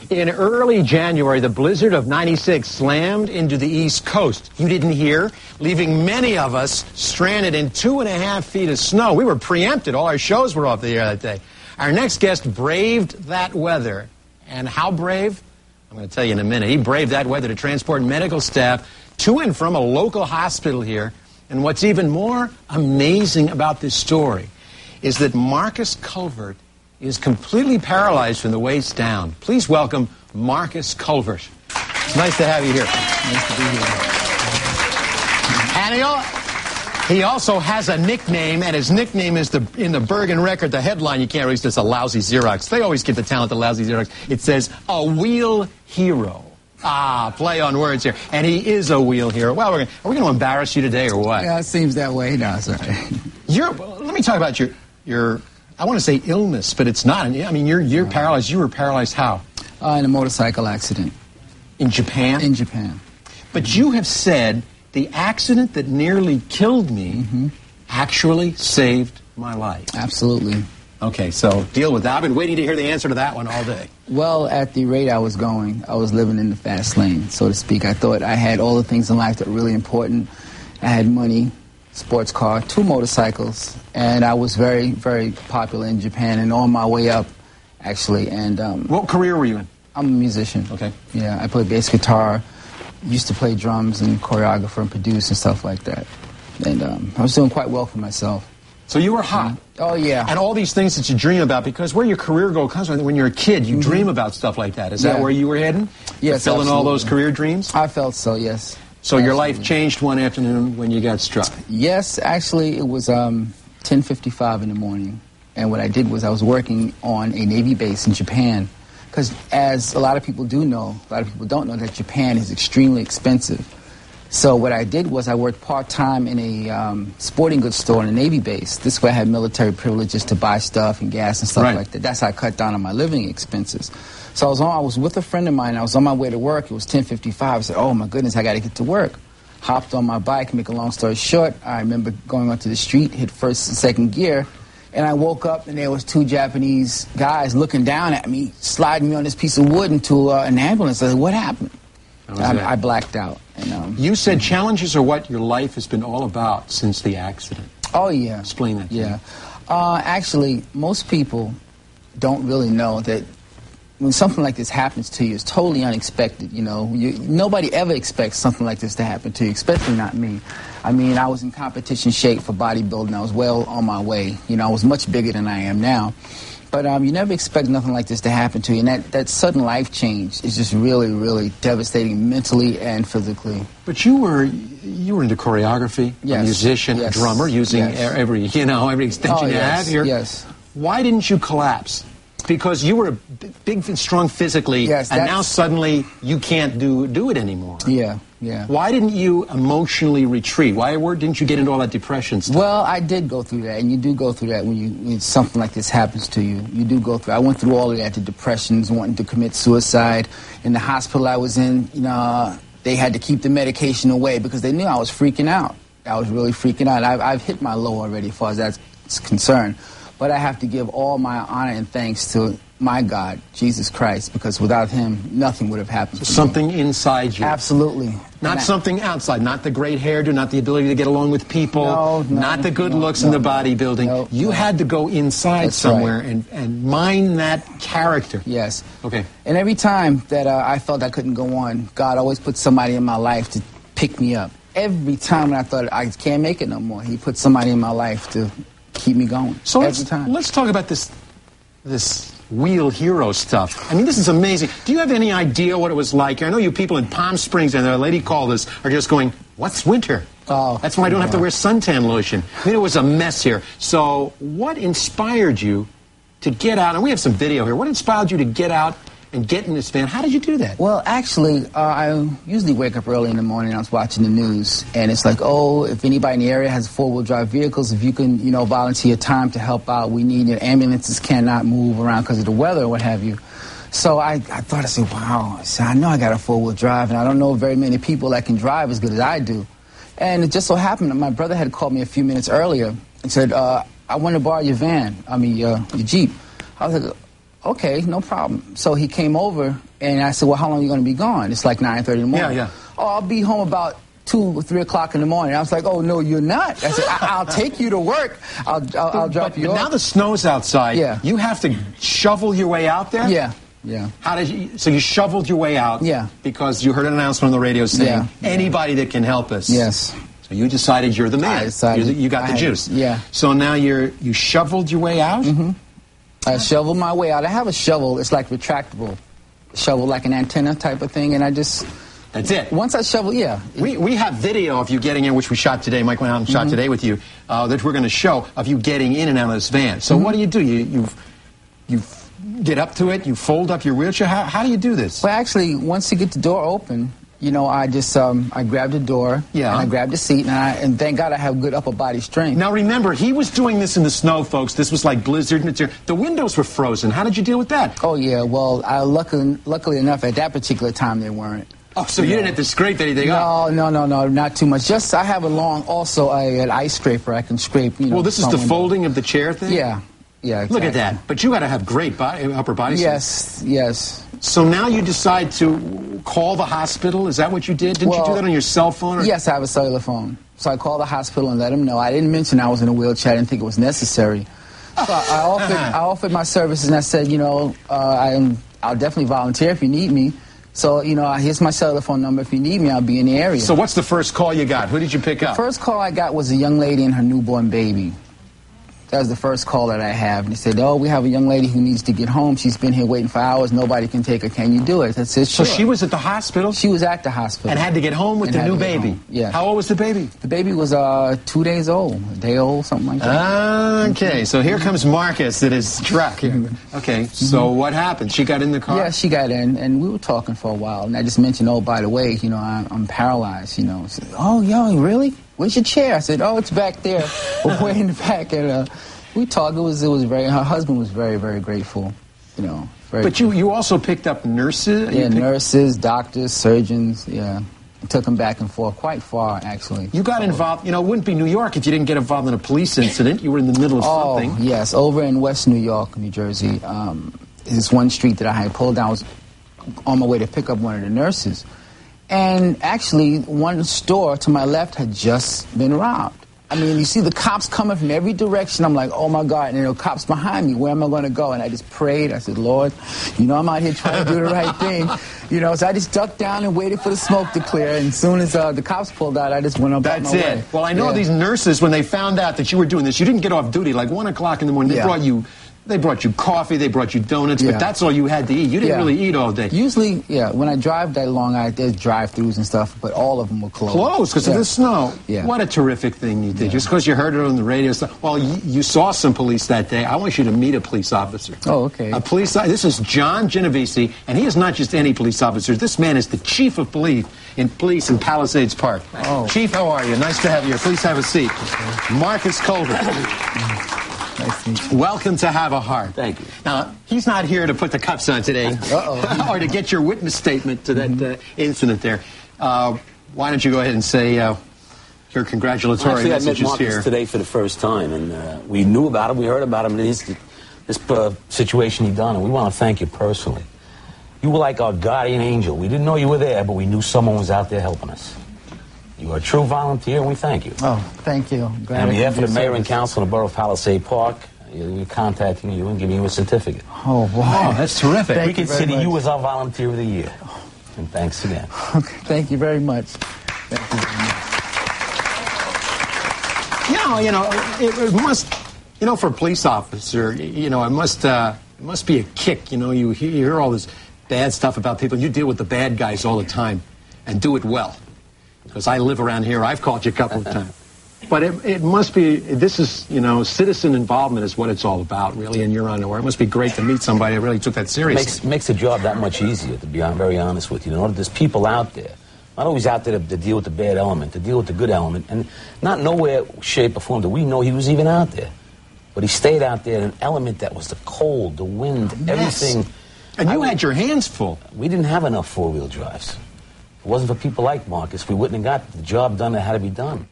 In early January, the blizzard of '96 slammed into the East Coast. You didn't hear, leaving many of us stranded in 2.5 feet of snow. We were preempted. All our shows were off the air that day. Our next guest braved that weather. And how brave? I'm going to tell you in a minute. He braved that weather to transport medical staff to and from a local hospital here. And what's even more amazing about this story is that Marcus Culvert is completely paralyzed from the waist down. Please welcome Marcus Culvert. It's nice to have you here. Nice to be here. And he also has a nickname, and his nickname is in the Bergen Record, the headline, you can't read, it's a lousy Xerox. They always give the talent the lousy Xerox. It says, a wheel hero. Ah, play on words here. And he is a wheel hero. Well, are we going to embarrass you today or what? Yeah, it seems that way. No, it's all right. Let me talk about your I want to say illness, but it's not. I mean, you're paralyzed. You were paralyzed how? In a motorcycle accident. In Japan? In Japan. But you have said the accident that nearly killed me actually saved my life. Absolutely. Okay, so deal with that. I've been waiting to hear the answer to that one all day. Well, at the rate I was going, I was living in the fast lane, so to speak. I thought I had all the things in life that were really important. I had money, sports car, 2 motorcycles, and I was very, very popular in Japan and on my way up, actually. And what career were you in? I'm a musician. Okay. Yeah, I play bass guitar, used to play drums and choreographer and produce and stuff like that. And I was doing quite well for myself. So you were hot. Oh, yeah. And all these things that you dream about, because where your career goal comes from, when you're a kid, you dream about stuff like that. Is that where you were heading? Yes, fulfilling all those career dreams? I felt so, yes. So your life changed one afternoon when you got struck? Yes, actually, it was 10:55 in the morning. And what I did was I was working on a Navy base in Japan. Because as a lot of people do know, a lot of people don't know that Japan is extremely expensive. So what I did was I worked part-time in a sporting goods store in a Navy base. This way I had military privileges to buy stuff and gas and stuff like that. That's how I cut down on my living expenses. So I was with a friend of mine. I was on my way to work. It was 10:55. I said, oh, my goodness, I got to get to work. Hopped on my bike. Make a long story short, I remember going onto the street, hit first and second gear, and I woke up, and there was 2 Japanese guys looking down at me, sliding me on this piece of wood into an ambulance. I said, what happened? I blacked out. And, you said challenges are what your life has been all about since the accident. Oh, yeah. Explain that to me. Actually, most people don't really know that when something like this happens to you, it's totally unexpected, you know. Nobody ever expects something like this to happen to you, especially not me. I mean, I was in competition shape for bodybuilding. I was well on my way. You know, I was much bigger than I am now. But you never expect nothing like this to happen to you. And that sudden life change is just really, really devastating mentally and physically. But you were into choreography, a musician, a drummer, using every extension you have here. Yes. Why didn't you collapse? Because you were big and strong physically, and now suddenly you can't do it anymore. Yeah. Why didn't you emotionally retreat? Why didn't you get into all that depression stuff? Well, I did go through that, and you do go through that when something like this happens to you. You do go through. I went through all of that, the depressions, wanting to commit suicide. In the hospital I was in, they had to keep the medication away because they knew I was freaking out. I was really freaking out. I've hit my low already as far as that's concerned. But I have to give all my honor and thanks to my God, Jesus Christ, because without him, nothing would have happened to me. Something inside you. Absolutely. Not something outside, not the great hairdo, not the ability to get along with people, not the good looks and the bodybuilding. You had to go inside somewhere and mine that character. Yes. Okay. And every time that I felt I couldn't go on, God always put somebody in my life to pick me up. Every time when I thought I can't make it no more, he put somebody in my life to keep me going. So every time. Let's talk about this wheel hero stuff. I mean, this is amazing. Do you have any idea what it was like? I know you people in Palm Springs and a lady called us are just going, what's winter? Oh, that's why I don't have to wear suntan lotion. I mean, it was a mess here. So what inspired you to get out? And we have some video here. What inspired you to get out and get in this van? How did you do that? Well, actually, I usually wake up early in the morning. I was watching the news, and it's like, oh, if anybody in the area has 4-wheel drive vehicles, if you can, volunteer time to help out, we need it. Ambulances cannot move around because of the weather or what have you. So I thought, I said, wow, I know I got a 4-wheel drive, and I don't know very many people that can drive as good as I do. And it just so happened that my brother had called me a few minutes earlier and said, I want to borrow your van, your Jeep. I was like, okay, no problem. So he came over, and I said, well, how long are you going to be gone? It's like 9:30 in the morning. Yeah. Oh, I'll be home about 2 or 3 o'clock in the morning. I was like, oh, no, you're not. I said, I'll take you to work. I'll drop you off. But now the snow's outside. Yeah. You have to shovel your way out there? Yeah. How did you? So you shoveled your way out? Yeah. Because you heard an announcement on the radio saying, anybody that can help us. Yes. So you decided you're the man. I decided. You got the juice. Yeah. So now you shoveled your way out? Mm-hmm. I shoveled my way out. I have a shovel. It's like retractable shovel, like an antenna type of thing, and I just... That's it. Once I shovel, yeah. We have video of you getting in, which we shot today. Mike went out and shot today with you, that we're going to show of you getting in and out of this van. So what do? You get up to it, you fold up your wheelchair. How do you do this? Well, actually, once you get the door open, I just I grabbed the door, and I grabbed the seat, and thank God I have good upper body strength. Now remember, he was doing this in the snow, folks. This was like blizzard material. The windows were frozen. How did you deal with that? Oh yeah, well, luckily enough, at that particular time they weren't. Oh, so you didn't have to scrape anything up? No, not too much. Just I have an ice scraper. I can scrape. Well, this is the folding of the chair thing. Yeah, exactly. Look at that. But you got to have great upper body strength. Yes. So now you decide to call the hospital. Is that what you did? Didn't you do that on your cell phone? Yes, I have a cellular phone. So I called the hospital and let them know. I didn't mention I was in a wheelchair. I didn't think it was necessary. So I offered my services, and I said, I'll definitely volunteer if you need me. So, here's my cellular phone number. If you need me, I'll be in the area. So what's the first call you got? Who did you pick up? The first call I got was a young lady and her newborn baby. That was the first call that I have. And they said, oh, we have a young lady who needs to get home. She's been here waiting for hours. Nobody can take her. Can you do it? I said, sure. So she was at the hospital? She was at the hospital. And had to get home with the new baby? Yeah. How old was the baby? The baby was 2 days old, a day old, something like that. Okay, so here comes Marcus in his truck. Okay, so what happened? She got in the car? Yeah, she got in, and we were talking for a while. And I just mentioned, oh, by the way, I'm paralyzed, She said, oh, yo, really? Where's your chair? I said, oh, it's back there. We're way in the back. And we talked. It was her husband was very, very grateful, But you also picked up nurses? Yeah, nurses, doctors, surgeons, yeah. Took them back and forth, quite far, actually. You got involved, it wouldn't be New York if you didn't get involved in a police incident. You were in the middle of something. Oh, yes, over in West New York, New Jersey. This one street that I had pulled down. I was on my way to pick up one of the nurses. And actually, one store to my left had just been robbed. I mean, you see the cops coming from every direction. I'm like, oh, my God. And there are cops behind me. Where am I going to go? And I just prayed. I said, Lord, I'm out here trying to do the right thing. So I just ducked down and waited for the smoke to clear. And as soon as the cops pulled out, I just went up my way. That's it. Well, I know these nurses, when they found out that you were doing this, you didn't get off duty like 1 o'clock in the morning. They brought you coffee, they brought you donuts, but that's all you had to eat. You didn't really eat all day. Usually, when I drive that long, there's drive-thrus and stuff, but all of them were closed. Closed because of the snow. Yeah. What a terrific thing you did. Just because you heard it on the radio. Well, you saw some police that day. I want you to meet a police officer. Oh, okay. This is John Genovese, and he is not just any police officer. This man is the chief of police in Palisades Park. Oh. Chief, how are you? Nice to have you here. Please have a seat. Marcus Culvert. Nice to meet you. Welcome to Have a Heart. Thank you. Now, he's not here to put the cuffs on today or to get your witness statement to that incident there. Why don't you go ahead and say your congratulatory messages I met Marcus here. Today for the first time, and we knew about him, we heard about him, and this situation he done, and we want to thank you personally. You were like our guardian angel. We didn't know you were there, but we knew someone was out there helping us. You are a true volunteer, and we thank you. Oh, thank you. And on behalf of the mayor and council of the borough of Palisades Park, we're contacting you and giving you a certificate. Oh, wow. Oh, that's terrific. We consider you as our volunteer of the year. And thanks again. Okay, thank you very much. Thank you very much. It must, for a police officer, it must be a kick. You hear all this bad stuff about people. You deal with the bad guys all the time and do it well. Because I live around here, I've called you a couple of times. But it must be, this is, citizen involvement is what it's all about, really, and you're unaware. It must be great to meet somebody that really took that seriously. Makes the job that much easier, to be very honest with you. There's people out there, not always out there to deal with the bad element, to deal with the good element, and not nowhere, shape, or form do we know he was even out there. But he stayed out there in an element that was the cold, the wind, everything. And you had your hands full. We didn't have enough four-wheel drives. If it wasn't for people like Marcus, we wouldn't have got the job done that had to be done.